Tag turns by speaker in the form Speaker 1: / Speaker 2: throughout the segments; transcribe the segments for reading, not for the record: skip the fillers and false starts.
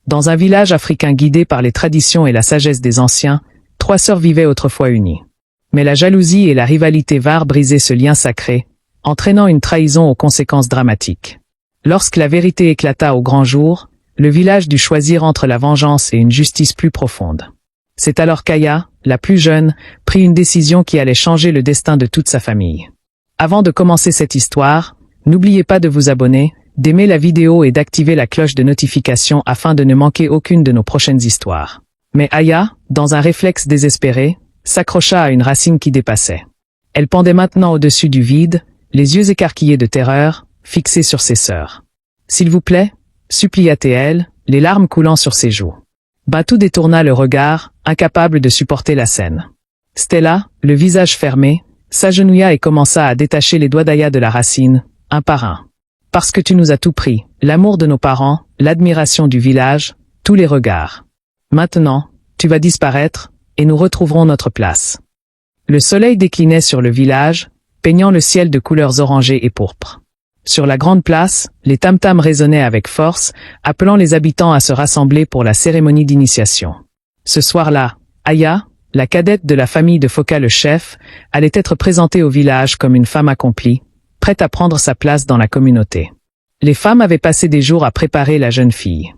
Speaker 1: Dans un village africain guidé par les traditions et la sagesse des anciens, 3 sœurs vivaient autrefois unies. Mais la jalousie et la rivalité vinrent briser ce lien sacré, entraînant une trahison aux conséquences dramatiques. Lorsque la vérité éclata au grand jour, le village dut choisir entre la vengeance et une justice plus profonde. C'est alors qu'Aya, la plus jeune, prit une décision qui allait changer le destin de toute sa famille. Avant de commencer cette histoire, n'oubliez pas de vous abonner, d'aimer la vidéo et d'activer la cloche de notification afin de ne manquer aucune de nos prochaines histoires. Mais Aya, dans un réflexe désespéré, s'accrocha à une racine qui dépassait. Elle pendait maintenant au-dessus du vide, les yeux écarquillés de terreur, fixés sur ses sœurs. « S'il vous plaît » supplia-t-elle, les larmes coulant sur ses joues. Bantou détourna le regard, incapable de supporter la scène. Stella, le visage fermé, s'agenouilla et commença à détacher les doigts d'Aya de la racine, un par un. « Parce que tu nous as tout pris, l'amour de nos parents, l'admiration du village, tous les regards. Maintenant, tu vas disparaître, et nous retrouverons notre place. » Le soleil déclinait sur le village, peignant le ciel de couleurs orangées et pourpres. Sur la grande place, les tam-tams résonnaient avec force, appelant les habitants à se rassembler pour la cérémonie d'initiation. Ce soir-là, Aya, la cadette de la famille de Foka le chef, allait être présentée au village comme une femme accomplie, prête à prendre sa place dans la communauté. Les femmes avaient passé des jours à préparer la jeune fille.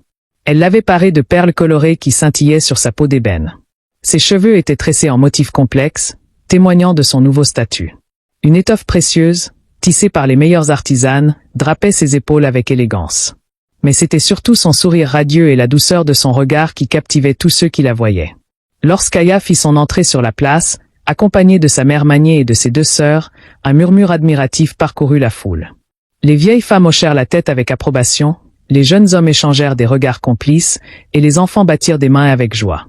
Speaker 1: Elles l'avaient parée de perles colorées qui scintillaient sur sa peau d'ébène. Ses cheveux étaient tressés en motifs complexes, témoignant de son nouveau statut. Une étoffe précieuse, tissée par les meilleures artisanes, drapait ses épaules avec élégance. Mais c'était surtout son sourire radieux et la douceur de son regard qui captivaient tous ceux qui la voyaient. Lorsqu'Aya fit son entrée sur la place, accompagnée de sa mère Maniée et de ses 2 sœurs, un murmure admiratif parcourut la foule. Les vieilles femmes hochèrent la tête avec approbation, les jeunes hommes échangèrent des regards complices, et les enfants battirent des mains avec joie.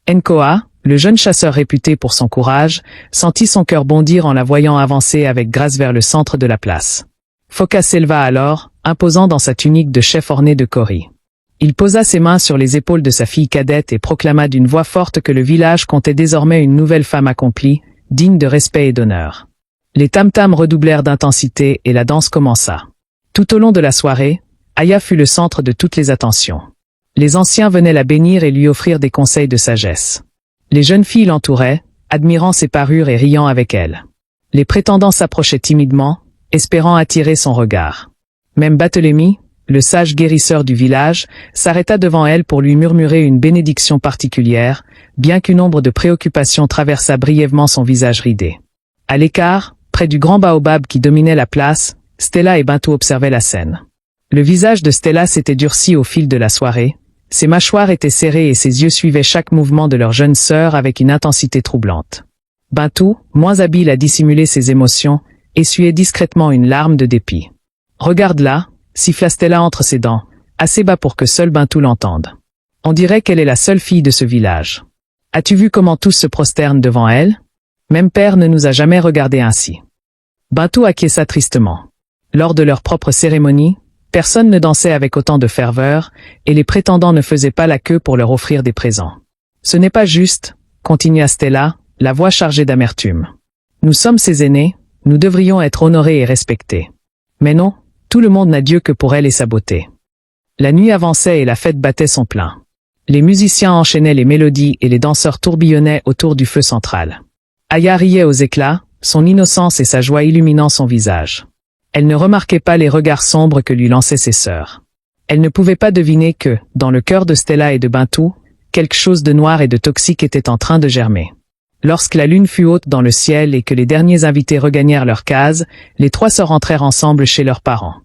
Speaker 1: Nkoa, le jeune chasseur réputé pour son courage, sentit son cœur bondir en la voyant avancer avec grâce vers le centre de la place. Foka s'éleva alors, imposant dans sa tunique de chef ornée de cauris. Il posa ses mains sur les épaules de sa fille cadette et proclama d'une voix forte que le village comptait désormais une nouvelle femme accomplie, digne de respect et d'honneur. Les tam-tams redoublèrent d'intensité et la danse commença. Tout au long de la soirée, Aya fut le centre de toutes les attentions. Les anciens venaient la bénir et lui offrir des conseils de sagesse. Les jeunes filles l'entouraient, admirant ses parures et riant avec elle. Les prétendants s'approchaient timidement, espérant attirer son regard. Même Barthélemy, le sage guérisseur du village, s'arrêta devant elle pour lui murmurer une bénédiction particulière, bien qu'une ombre de préoccupation traversa brièvement son visage ridé. À l'écart, près du grand baobab qui dominait la place, Stella et Bantou observaient la scène. Le visage de Stella s'était durci au fil de la soirée, ses mâchoires étaient serrées et ses yeux suivaient chaque mouvement de leur jeune sœur avec une intensité troublante. Bantou, moins habile à dissimuler ses émotions, essuyait discrètement une larme de dépit. « Regarde-la » siffla Stella entre ses dents, assez bas pour que seul Bantou l'entende. « On dirait qu'elle est la seule fille de ce village. As-tu vu comment tous se prosternent devant elle? Même père ne nous a jamais regardés ainsi. » Bantou acquiesça tristement. Lors de leur propre cérémonie, personne ne dansait avec autant de ferveur, et les prétendants ne faisaient pas la queue pour leur offrir des présents. « Ce n'est pas juste, » continua Stella, la voix chargée d'amertume. « Nous sommes ses aînés, nous devrions être honorés et respectés. Mais non, tout le monde n'a Dieu que pour elle et sa beauté. » La nuit avançait et la fête battait son plein. Les musiciens enchaînaient les mélodies et les danseurs tourbillonnaient autour du feu central. Aya riait aux éclats, son innocence et sa joie illuminant son visage. Elle ne remarquait pas les regards sombres que lui lançaient ses sœurs. Elle ne pouvait pas deviner que, dans le cœur de Stella et de Bantou, quelque chose de noir et de toxique était en train de germer. Lorsque la lune fut haute dans le ciel et que les derniers invités regagnèrent leur case, les 3 sœurs entrèrent ensemble chez leurs parents.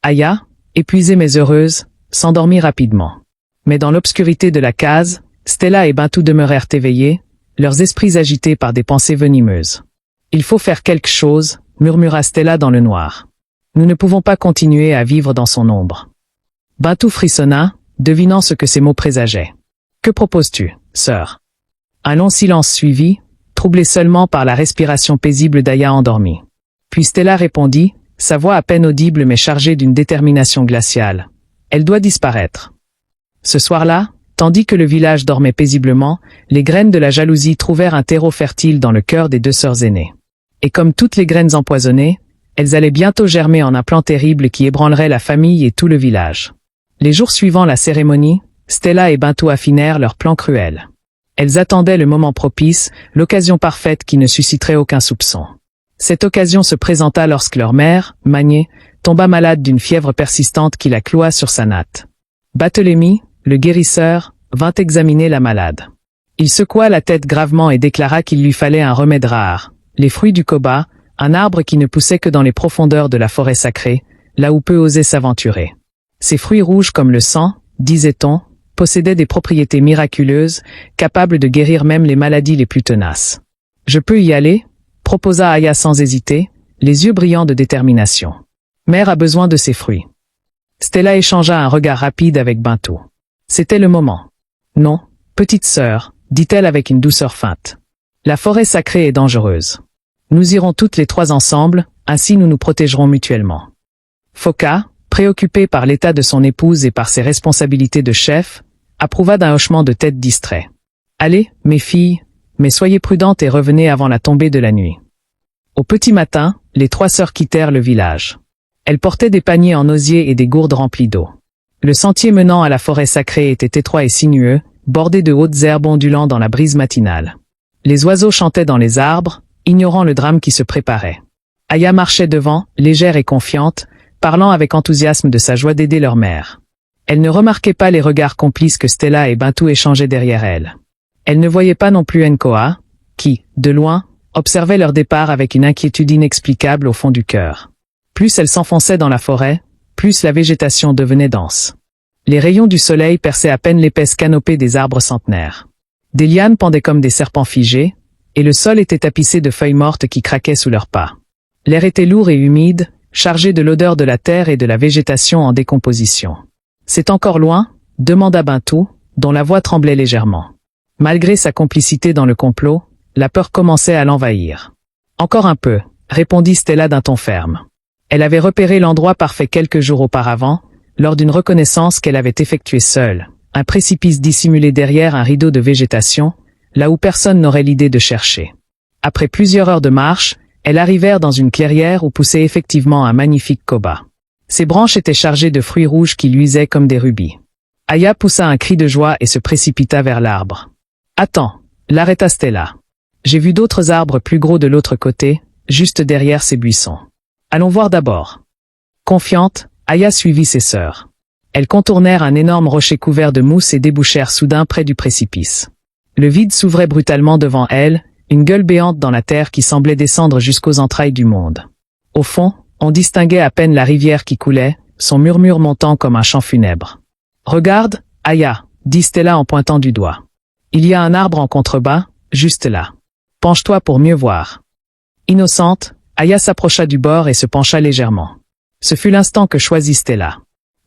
Speaker 1: Aya, épuisée mais heureuse, s'endormit rapidement. Mais dans l'obscurité de la case, Stella et Bantou demeurèrent éveillés, leurs esprits agités par des pensées venimeuses. « Il faut faire quelque chose » murmura Stella dans le noir. « Nous ne pouvons pas continuer à vivre dans son ombre. » Bantou frissonna, devinant ce que ces mots présageaient. « Que proposes-tu, sœur ?» Un long silence suivit, troublé seulement par la respiration paisible d'Aya endormie. Puis Stella répondit, sa voix à peine audible mais chargée d'une détermination glaciale. « Elle doit disparaître. » Ce soir-là, tandis que le village dormait paisiblement, les graines de la jalousie trouvèrent un terreau fertile dans le cœur des 2 sœurs aînées. Et comme toutes les graines empoisonnées, elles allaient bientôt germer en un plan terrible qui ébranlerait la famille et tout le village. Les jours suivant la cérémonie, Stella et Bintou affinèrent leur plan cruel. Elles attendaient le moment propice, l'occasion parfaite qui ne susciterait aucun soupçon. Cette occasion se présenta lorsque leur mère, Magné, tomba malade d'une fièvre persistante qui la cloua sur sa natte. Barthélemy, le guérisseur, vint examiner la malade. Il secoua la tête gravement et déclara qu'il lui fallait un remède rare, les fruits du koba, un arbre qui ne poussait que dans les profondeurs de la forêt sacrée, là où peu osaient s'aventurer. Ces fruits rouges comme le sang, disait-on, possédaient des propriétés miraculeuses, capables de guérir même les maladies les plus tenaces. « Je peux y aller ?» proposa Aya sans hésiter, les yeux brillants de détermination. « Mère a besoin de ces fruits. » Stella échangea un regard rapide avec Bintou. C'était le moment. « Non, petite sœur, » dit-elle avec une douceur feinte. « La forêt sacrée est dangereuse. Nous irons toutes les trois ensemble, ainsi nous nous protégerons mutuellement. » Foka, préoccupé par l'état de son épouse et par ses responsabilités de chef, approuva d'un hochement de tête distrait. « Allez, mes filles, mais soyez prudentes et revenez avant la tombée de la nuit. » Au petit matin, les trois sœurs quittèrent le village. Elles portaient des paniers en osier et des gourdes remplies d'eau. Le sentier menant à la forêt sacrée était étroit et sinueux, bordé de hautes herbes ondulant dans la brise matinale. Les oiseaux chantaient dans les arbres, ignorant le drame qui se préparait. Aya marchait devant, légère et confiante, parlant avec enthousiasme de sa joie d'aider leur mère. Elle ne remarquait pas les regards complices que Stella et Bintou échangeaient derrière elle. Elle ne voyait pas non plus Nkoa, qui, de loin, observait leur départ avec une inquiétude inexplicable au fond du cœur. Plus elle s'enfonçait dans la forêt, plus la végétation devenait dense. Les rayons du soleil perçaient à peine l'épaisse canopée des arbres centenaires. Des lianes pendaient comme des serpents figés, et le sol était tapissé de feuilles mortes qui craquaient sous leurs pas. L'air était lourd et humide, chargé de l'odeur de la terre et de la végétation en décomposition. « C'est encore loin ?» demanda Bintou, dont la voix tremblait légèrement. Malgré sa complicité dans le complot, la peur commençait à l'envahir. « Encore un peu », répondit Stella d'un ton ferme. Elle avait repéré l'endroit parfait quelques jours auparavant, lors d'une reconnaissance qu'elle avait effectuée seule, un précipice dissimulé derrière un rideau de végétation, là où personne n'aurait l'idée de chercher. Après plusieurs heures de marche, elles arrivèrent dans une clairière où poussait effectivement un magnifique koba. Ses branches étaient chargées de fruits rouges qui luisaient comme des rubis. Aya poussa un cri de joie et se précipita vers l'arbre. « Attends !» l'arrêta Stella. « J'ai vu d'autres arbres plus gros de l'autre côté, juste derrière ces buissons. Allons voir d'abord. » Confiante, Aya suivit ses sœurs. Elles contournèrent un énorme rocher couvert de mousse et débouchèrent soudain près du précipice. Le vide s'ouvrait brutalement devant elles, une gueule béante dans la terre qui semblait descendre jusqu'aux entrailles du monde. Au fond, on distinguait à peine la rivière qui coulait, son murmure montant comme un chant funèbre. « Regarde, Aya !» dit Stella en pointant du doigt. « Il y a un arbre en contrebas, juste là. Penche-toi pour mieux voir. » Innocente, Aya s'approcha du bord et se pencha légèrement. Ce fut l'instant que choisit Stella.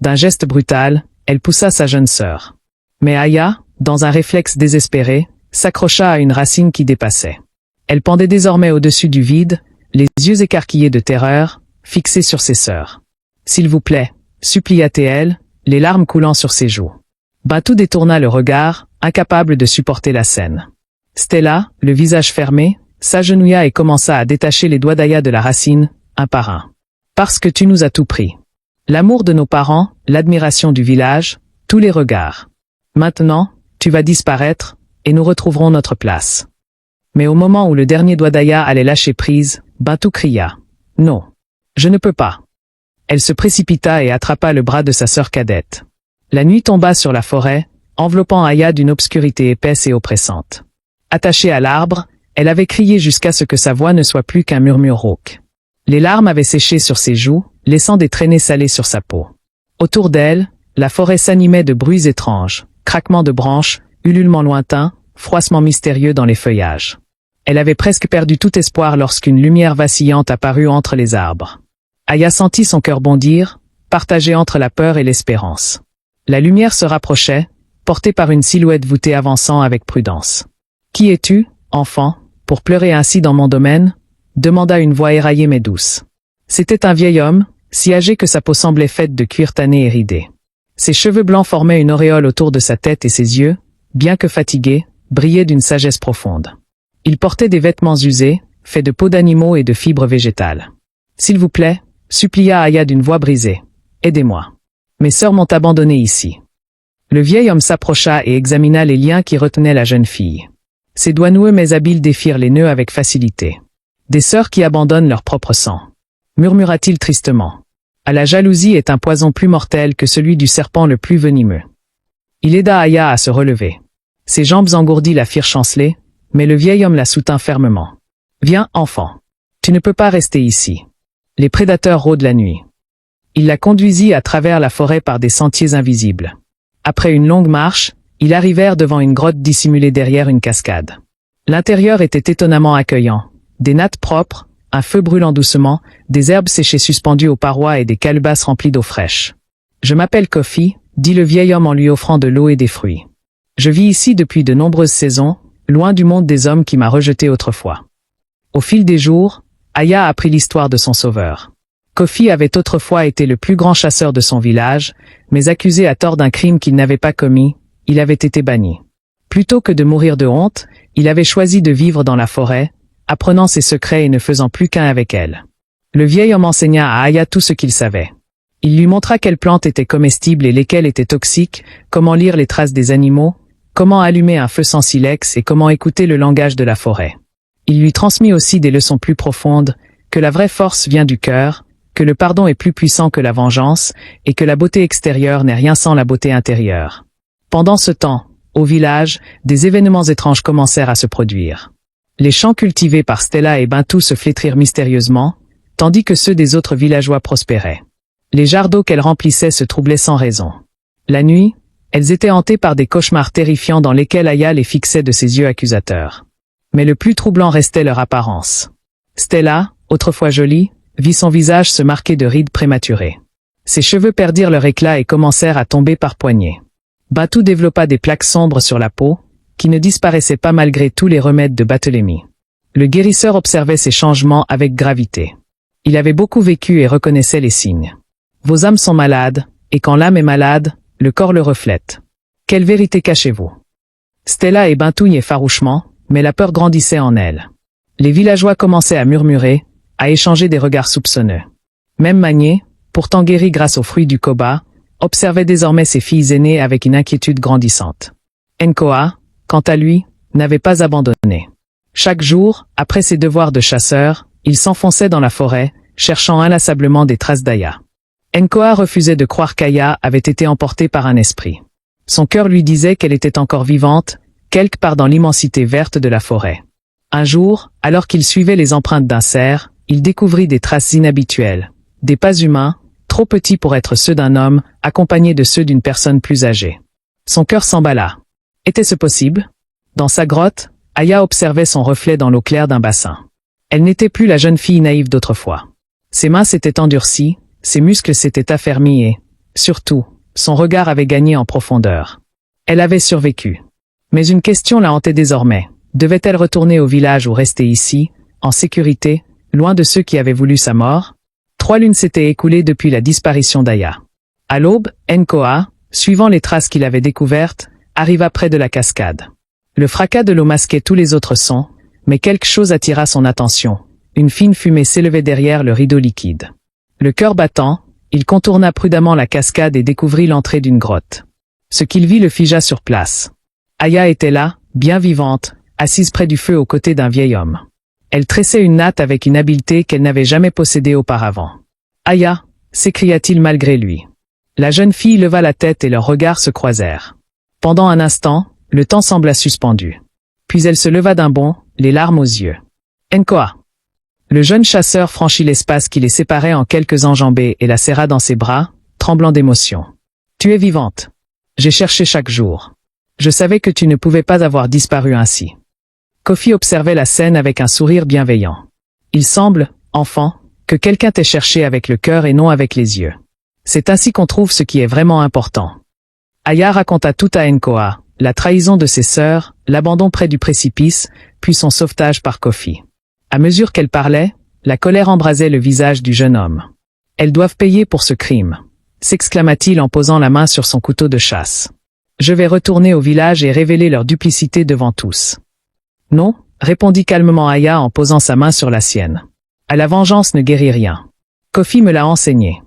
Speaker 1: D'un geste brutal, elle poussa sa jeune sœur. Mais Aya, dans un réflexe désespéré, s'accrocha à une racine qui dépassait. Elle pendait désormais au-dessus du vide, les yeux écarquillés de terreur, fixés sur ses sœurs. « S'il vous plaît » supplia-t-elle, les larmes coulant sur ses joues. Bintou détourna le regard, incapable de supporter la scène. Stella, le visage fermé, s'agenouilla et commença à détacher les doigts d'Aya de la racine, un par un. « Parce que tu nous as tout pris. L'amour de nos parents, l'admiration du village, tous les regards. Maintenant, tu vas disparaître, et nous retrouverons notre place. » Mais au moment où le dernier doigt d'Aya allait lâcher prise, Bintou cria. « Non. Je ne peux pas. » Elle se précipita et attrapa le bras de sa sœur cadette. La nuit tomba sur la forêt, enveloppant Aya d'une obscurité épaisse et oppressante. Attachée à l'arbre, elle avait crié jusqu'à ce que sa voix ne soit plus qu'un murmure rauque. Les larmes avaient séché sur ses joues, laissant des traînées salées sur sa peau. Autour d'elle, la forêt s'animait de bruits étranges, craquements de branches, ululements lointains, froissements mystérieux dans les feuillages. Elle avait presque perdu tout espoir lorsqu'une lumière vacillante apparut entre les arbres. Aya sentit son cœur bondir, partagé entre la peur et l'espérance. La lumière se rapprochait, portée par une silhouette voûtée avançant avec prudence. « Qui es-tu, enfant, pour pleurer ainsi dans mon domaine ?» demanda une voix éraillée mais douce. C'était un vieil homme, si âgé que sa peau semblait faite de cuir tanné et ridé. Ses cheveux blancs formaient une auréole autour de sa tête et ses yeux, bien que fatigués, brillaient d'une sagesse profonde. Il portait des vêtements usés, faits de peaux d'animaux et de fibres végétales. « S'il vous plaît » supplia Aya d'une voix brisée. « Aidez-moi. Mes sœurs m'ont abandonné ici. » Le vieil homme s'approcha et examina les liens qui retenaient la jeune fille. Ses doigts noueux mais habiles défirent les nœuds avec facilité. Des sœurs qui abandonnent leur propre sang, murmura-t-il tristement. Ah, la jalousie est un poison plus mortel que celui du serpent le plus venimeux. Il aida Aya à se relever. Ses jambes engourdies la firent chanceler, mais le vieil homme la soutint fermement. Viens, enfant. Tu ne peux pas rester ici. Les prédateurs rôdent la nuit. Il la conduisit à travers la forêt par des sentiers invisibles. Après une longue marche, ils arrivèrent devant une grotte dissimulée derrière une cascade. L'intérieur était étonnamment accueillant. Des nattes propres, un feu brûlant doucement, des herbes séchées suspendues aux parois et des calebasses remplies d'eau fraîche. « Je m'appelle Kofi », dit le vieil homme en lui offrant de l'eau et des fruits. « Je vis ici depuis de nombreuses saisons, loin du monde des hommes qui m'a rejeté autrefois. » Au fil des jours, Aya apprit l'histoire de son sauveur. Kofi avait autrefois été le plus grand chasseur de son village, mais accusé à tort d'un crime qu'il n'avait pas commis, il avait été banni. Plutôt que de mourir de honte, il avait choisi de vivre dans la forêt, apprenant ses secrets et ne faisant plus qu'un avec elle. Le vieil homme enseigna à Aya tout ce qu'il savait. Il lui montra quelles plantes étaient comestibles et lesquelles étaient toxiques, comment lire les traces des animaux, comment allumer un feu sans silex et comment écouter le langage de la forêt. Il lui transmit aussi des leçons plus profondes, que la vraie force vient du cœur, que le pardon est plus puissant que la vengeance, et que la beauté extérieure n'est rien sans la beauté intérieure. Pendant ce temps, au village, des événements étranges commencèrent à se produire. Les champs cultivés par Stella et Bintou se flétrirent mystérieusement, tandis que ceux des autres villageois prospéraient. Les jarres d'eau qu'elles remplissaient se troublaient sans raison. La nuit, elles étaient hantées par des cauchemars terrifiants dans lesquels Aya les fixait de ses yeux accusateurs. Mais le plus troublant restait leur apparence. Stella, autrefois jolie, vit son visage se marquer de rides prématurées. Ses cheveux perdirent leur éclat et commencèrent à tomber par poignées. Bintou développa des plaques sombres sur la peau, qui ne disparaissaient pas malgré tous les remèdes de Barthélemy. Le guérisseur observait ces changements avec gravité. Il avait beaucoup vécu et reconnaissait les signes. Vos âmes sont malades, et quand l'âme est malade, le corps le reflète. Quelle vérité cachez-vous? Stella et Bintou niaient farouchement, mais la peur grandissait en elle. Les villageois commençaient à murmurer, à échanger des regards soupçonneux. Même Magné, pourtant guéri grâce aux fruits du Koba, observait désormais ses filles aînées avec une inquiétude grandissante. Nkoa, quant à lui, n'avait pas abandonné. Chaque jour, après ses devoirs de chasseur, il s'enfonçait dans la forêt, cherchant inlassablement des traces d'Aya. Nkoa refusait de croire qu'Aya avait été emportée par un esprit. Son cœur lui disait qu'elle était encore vivante, quelque part dans l'immensité verte de la forêt. Un jour, alors qu'il suivait les empreintes d'un cerf, il découvrit des traces inhabituelles, des pas humains, trop petits pour être ceux d'un homme, accompagnés de ceux d'une personne plus âgée. Son cœur s'emballa. Était-ce possible? Dans sa grotte, Aya observait son reflet dans l'eau claire d'un bassin. Elle n'était plus la jeune fille naïve d'autrefois. Ses mains s'étaient endurcies, ses muscles s'étaient affermis et, surtout, son regard avait gagné en profondeur. Elle avait survécu. Mais une question la hantait désormais. Devait-elle retourner au village ou rester ici, en sécurité, loin de ceux qui avaient voulu sa mort? 3 lunes s'étaient écoulées depuis la disparition d'Aya. À l'aube, Nkoa, suivant les traces qu'il avait découvertes, arriva près de la cascade. Le fracas de l'eau masquait tous les autres sons, mais quelque chose attira son attention. Une fine fumée s'élevait derrière le rideau liquide. Le cœur battant, il contourna prudemment la cascade et découvrit l'entrée d'une grotte. Ce qu'il vit le figea sur place. Aya était là, bien vivante, assise près du feu aux côtés d'un vieil homme. Elle tressait une natte avec une habileté qu'elle n'avait jamais possédée auparavant. « Aya !» s'écria-t-il malgré lui. La jeune fille leva la tête et leurs regards se croisèrent. Pendant un instant, le temps sembla suspendu. Puis elle se leva d'un bond, les larmes aux yeux. « Nkoa !» Le jeune chasseur franchit l'espace qui les séparait en quelques enjambées et la serra dans ses bras, tremblant d'émotion. « Tu es vivante. J'ai cherché chaque jour. Je savais que tu ne pouvais pas avoir disparu ainsi. » Kofi observait la scène avec un sourire bienveillant. « Il semble, enfant, que quelqu'un t'ait cherché avec le cœur et non avec les yeux. C'est ainsi qu'on trouve ce qui est vraiment important. » Aya raconta tout à Nkoa, la trahison de ses sœurs, l'abandon près du précipice, puis son sauvetage par Kofi. À mesure qu'elle parlait, la colère embrasait le visage du jeune homme. « Elles doivent payer pour ce crime », s'exclama-t-il en posant la main sur son couteau de chasse. « Je vais retourner au village et révéler leur duplicité devant tous. » « Non, » répondit calmement Aya en posant sa main sur la sienne. « À la vengeance ne guérit rien. Kofi me l'a enseigné.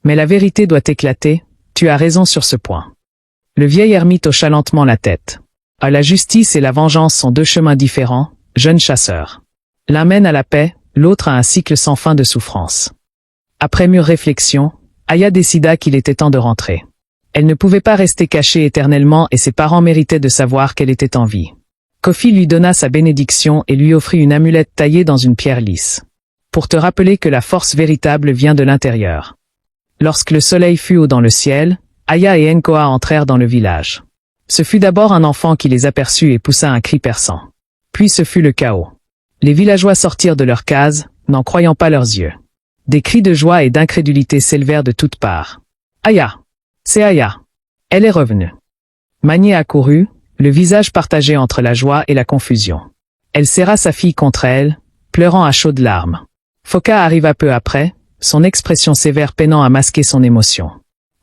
Speaker 1: Mais la vérité doit éclater, tu as raison sur ce point. » Le vieil ermite hocha lentement la tête. Ah, la justice et la vengeance sont deux chemins différents, jeune chasseur. L'un mène à la paix, l'autre à un cycle sans fin de souffrance. Après mûre réflexion, Aya décida qu'il était temps de rentrer. Elle ne pouvait pas rester cachée éternellement et ses parents méritaient de savoir qu'elle était en vie. Kofi lui donna sa bénédiction et lui offrit une amulette taillée dans une pierre lisse. Pour te rappeler que la force véritable vient de l'intérieur. Lorsque le soleil fut haut dans le ciel, Aya et Nkoa entrèrent dans le village. Ce fut d'abord un enfant qui les aperçut et poussa un cri perçant. Puis ce fut le chaos. Les villageois sortirent de leurs cases, n'en croyant pas leurs yeux. Des cris de joie et d'incrédulité s'élevèrent de toutes parts. Aya! C'est Aya! Elle est revenue. Magné accourut, le visage partagé entre la joie et la confusion. Elle serra sa fille contre elle, pleurant à chaudes larmes. Foka arriva peu après, son expression sévère peinant à masquer son émotion.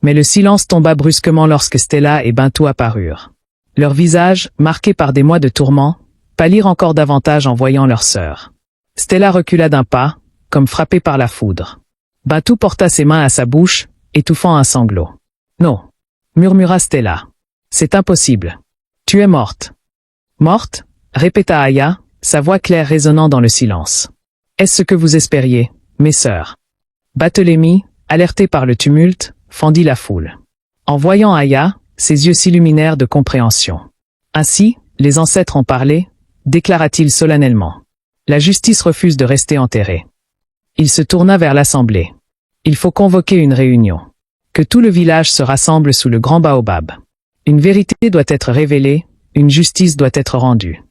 Speaker 1: Mais le silence tomba brusquement lorsque Stella et Bintou apparurent. Leurs visages, marqués par des mois de tourments, pâlirent encore davantage en voyant leur sœur. Stella recula d'un pas, comme frappée par la foudre. Bintou porta ses mains à sa bouche, étouffant un sanglot. « Non » murmura Stella. « C'est impossible. Tu es morte. »« Morte » répéta Aya, sa voix claire résonnant dans le silence. « Est-ce ce que vous espériez, mes sœurs ?» Barthélemy, alerté par le tumulte, fendit la foule. En voyant Aya, ses yeux s'illuminèrent de compréhension. « Ainsi, les ancêtres ont parlé » déclara-t-il solennellement. « La justice refuse de rester enterrée. » Il se tourna vers l'assemblée. « Il faut convoquer une réunion. Que tout le village se rassemble sous le grand baobab. Une vérité doit être révélée, une justice doit être rendue. »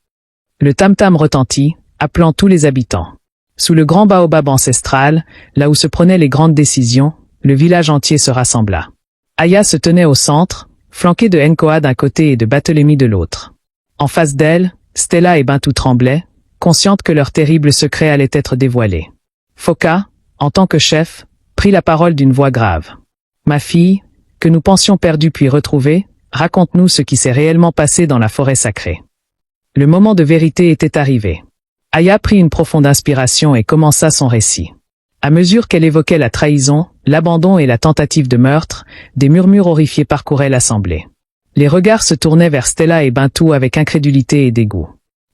Speaker 1: Le tam-tam retentit, appelant tous les habitants. Sous le grand baobab ancestral, là où se prenaient les grandes décisions, le village entier se rassembla. Aya se tenait au centre, flanquée de Nkoa d'un côté et de Barthélemy de l'autre. En face d'elle, Stella et Bintou tremblaient, conscientes que leur terrible secret allait être dévoilé. Foka, en tant que chef, prit la parole d'une voix grave. « Ma fille, que nous pensions perdue puis retrouvée, raconte-nous ce qui s'est réellement passé dans la forêt sacrée. » Le moment de vérité était arrivé. Aya prit une profonde inspiration et commença son récit. À mesure qu'elle évoquait la trahison, l'abandon et la tentative de meurtre, des murmures horrifiés parcouraient l'assemblée. Les regards se tournaient vers Stella et Bintou avec incrédulité et dégoût.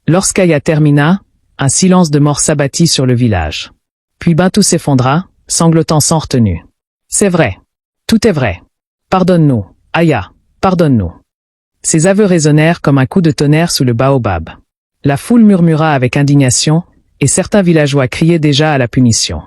Speaker 1: Lorsqu'Aya termina, un silence de mort s'abattit sur le village. Puis Bintou s'effondra, sanglotant sans retenue. « C'est vrai. Tout est vrai. Pardonne-nous, Aya, pardonne-nous. » Ces aveux résonnèrent comme un coup de tonnerre sous le baobab. La foule murmura avec indignation, et certains villageois criaient déjà à la punition.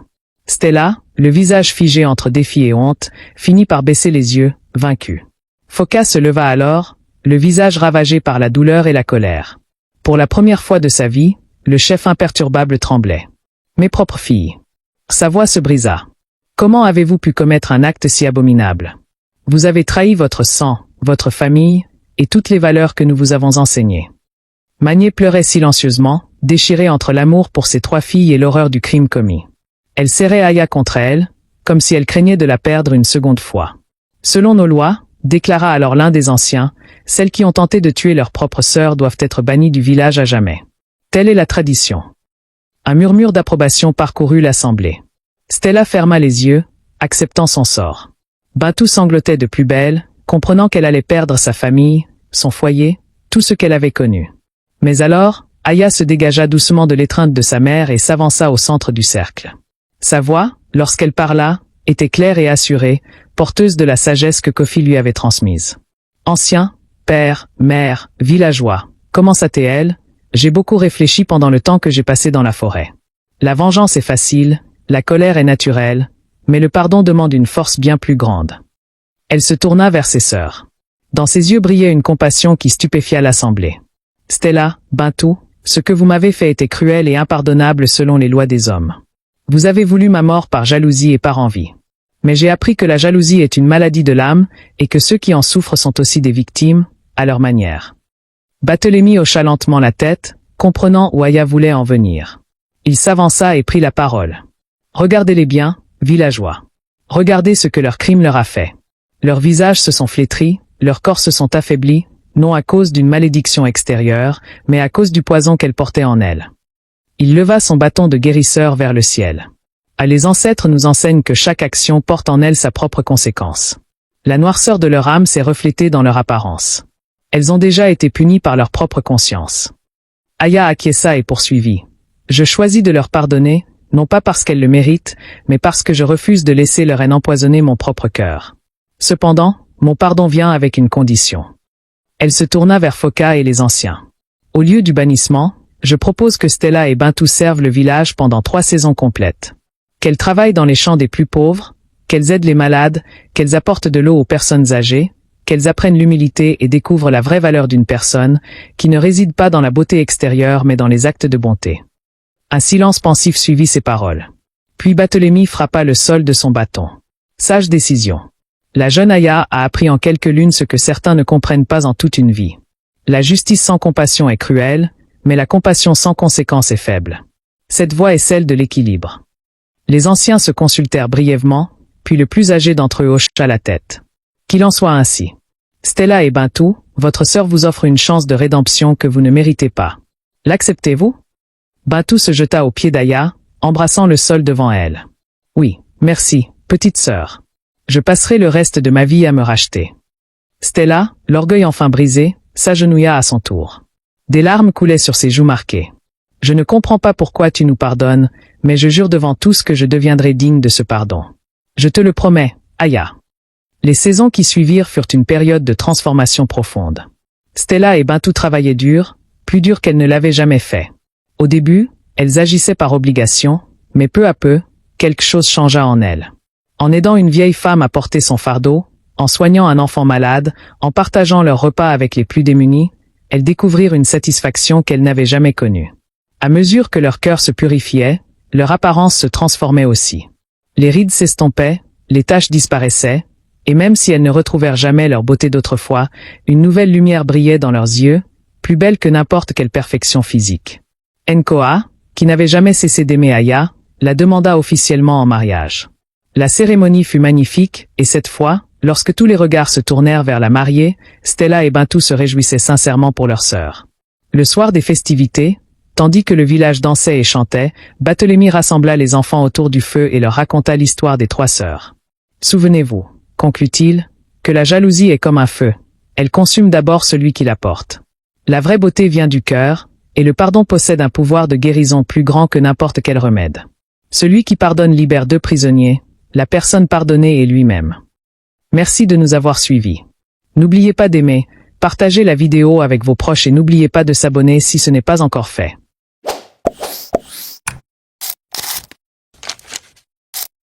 Speaker 1: Stella, le visage figé entre défi et honte, finit par baisser les yeux, vaincue. Foka se leva alors, le visage ravagé par la douleur et la colère. Pour la première fois de sa vie, le chef imperturbable tremblait. « Mes propres filles. » Sa voix se brisa. « Comment avez-vous pu commettre un acte si abominable? Vous avez trahi votre sang, votre famille, et toutes les valeurs que nous vous avons enseignées. » Magné pleurait silencieusement, déchirée entre l'amour pour ses 3 filles et l'horreur du crime commis. Elle serrait Aya contre elle, comme si elle craignait de la perdre une seconde fois. « Selon nos lois, » déclara alors l'un des anciens, « celles qui ont tenté de tuer leur propre sœur doivent être bannies du village à jamais. Telle est la tradition. » Un murmure d'approbation parcourut l'assemblée. Stella ferma les yeux, acceptant son sort. Bintou sanglotait de plus belle, comprenant qu'elle allait perdre sa famille, son foyer, tout ce qu'elle avait connu. Mais alors, Aya se dégagea doucement de l'étreinte de sa mère et s'avança au centre du cercle. Sa voix, lorsqu'elle parla, était claire et assurée, porteuse de la sagesse que Kofi lui avait transmise. « Ancien, père, mère, villageois, commença-t-elle, j'ai beaucoup réfléchi pendant le temps que j'ai passé dans la forêt. La vengeance est facile, la colère est naturelle, mais le pardon demande une force bien plus grande. » Elle se tourna vers ses sœurs. Dans ses yeux brillait une compassion qui stupéfia l'assemblée. « Stella, Bintou, ce que vous m'avez fait était cruel et impardonnable selon les lois des hommes. Vous avez voulu ma mort par jalousie et par envie. Mais j'ai appris que la jalousie est une maladie de l'âme et que ceux qui en souffrent sont aussi des victimes, à leur manière. » Barthélemy hocha lentement la tête, comprenant où Aya voulait en venir. Il s'avança et prit la parole. « Regardez-les bien, villageois. Regardez ce que leur crime leur a fait. Leurs visages se sont flétris, leurs corps se sont affaiblis, non à cause d'une malédiction extérieure, mais à cause du poison qu'elle portait en elle. » Il leva son bâton de guérisseur vers le ciel. « Ah, les ancêtres nous enseignent que chaque action porte en elle sa propre conséquence. La noirceur de leur âme s'est reflétée dans leur apparence. Elles ont déjà été punies par leur propre conscience. Aya acquiesça et poursuivit. Je choisis de leur pardonner, non pas parce qu'elles le méritent, mais parce que je refuse de laisser leur haine empoisonner mon propre cœur. Cependant, mon pardon vient avec une condition. Elle se tourna vers Foka et les anciens. Au lieu du bannissement, je propose que Stella et Bintou servent le village pendant 3 saisons complètes. Qu'elles travaillent dans les champs des plus pauvres, qu'elles aident les malades, qu'elles apportent de l'eau aux personnes âgées, qu'elles apprennent l'humilité et découvrent la vraie valeur d'une personne, qui ne réside pas dans la beauté extérieure mais dans les actes de bonté. Un silence pensif suivit ces paroles. Puis Barthélemy frappa le sol de son bâton. Sage décision. La jeune Aya a appris en quelques lunes ce que certains ne comprennent pas en toute une vie. La justice sans compassion est cruelle, mais la compassion sans conséquence est faible. Cette voie est celle de l'équilibre. Les anciens se consultèrent brièvement, puis le plus âgé d'entre eux hocha la tête. Qu'il en soit ainsi. Stella et Bintou, votre sœur vous offre une chance de rédemption que vous ne méritez pas. L'acceptez-vous? Bintou se jeta aux pieds d'Aya, embrassant le sol devant elle. Oui, merci, petite sœur. Je passerai le reste de ma vie à me racheter. Stella, l'orgueil enfin brisé, s'agenouilla à son tour. Des larmes coulaient sur ses joues marquées. Je ne comprends pas pourquoi tu nous pardonnes, mais je jure devant tous que je deviendrai digne de ce pardon. Je te le promets, Aya. Les saisons qui suivirent furent une période de transformation profonde. Stella et Bintou travaillaient dur, plus dur qu'elles ne l'avaient jamais fait. Au début, elles agissaient par obligation, mais peu à peu, quelque chose changea en elles. En aidant une vieille femme à porter son fardeau, en soignant un enfant malade, en partageant leurs repas avec les plus démunis, elles découvrirent une satisfaction qu'elles n'avaient jamais connue. À mesure que leur cœur se purifiait, leur apparence se transformait aussi. Les rides s'estompaient, les taches disparaissaient, et même si elles ne retrouvèrent jamais leur beauté d'autrefois, une nouvelle lumière brillait dans leurs yeux, plus belle que n'importe quelle perfection physique. Nkoa, qui n'avait jamais cessé d'aimer Aya, la demanda officiellement en mariage. La cérémonie fut magnifique, et cette fois, lorsque tous les regards se tournèrent vers la mariée, Stella et Bintou se réjouissaient sincèrement pour leur sœur. Le soir des festivités, tandis que le village dansait et chantait, Barthélemy rassembla les enfants autour du feu et leur raconta l'histoire des 3 sœurs. Souvenez-vous, conclut-il, que la jalousie est comme un feu. Elle consume d'abord celui qui la porte. La vraie beauté vient du cœur, et le pardon possède un pouvoir de guérison plus grand que n'importe quel remède. Celui qui pardonne libère 2 prisonniers, la personne pardonnée est lui-même. Merci de nous avoir suivis. N'oubliez pas d'aimer, partagez la vidéo avec vos proches et n'oubliez pas de s'abonner si ce n'est pas encore fait.